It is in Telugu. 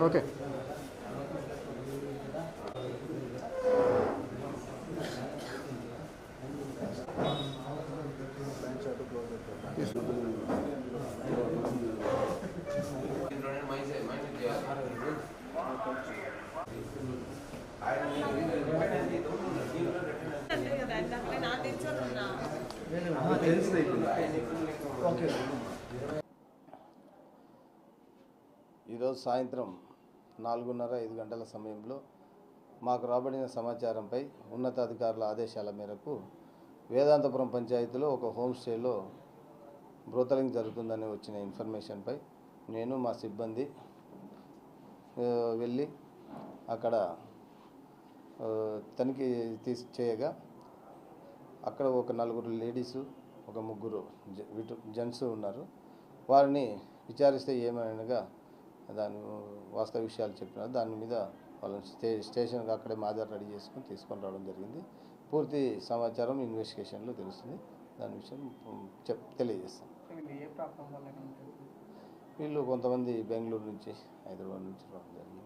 ఓకే. ఈరోజు సాయంత్రం 4:30-5 గంటల సమయంలో మాకు రాబడిన సమాచారంపై ఉన్నతాధికారుల ఆదేశాల మేరకు వేదాంతపురం పంచాయతీలో ఒక హోమ్ స్టేలో బ్రోతలింగ్ జరుగుతుందని వచ్చిన ఇన్ఫర్మేషన్పై నేను మా సిబ్బంది వెళ్ళి అక్కడ తనిఖీ చేయగా అక్కడ ఒక 4 లేడీసు, ఒక 3 జెంట్స్ ఉన్నారు. వారిని విచారిస్తే ఏమనగా దాని వాస్తవ విషయాలు చెప్పినారు. దాని మీద వాళ్ళని స్టేషన్కి అక్కడే మాజర్ రెడీ చేసుకొని తీసుకొని రావడం జరిగింది. పూర్తి సమాచారం ఇన్వెస్టిగేషన్లో తెలుస్తుంది. దాని విషయం తెలియజేస్తాం. వీళ్ళు కొంతమంది బెంగళూరు నుంచి, హైదరాబాద్ నుంచి రావడం జరిగింది.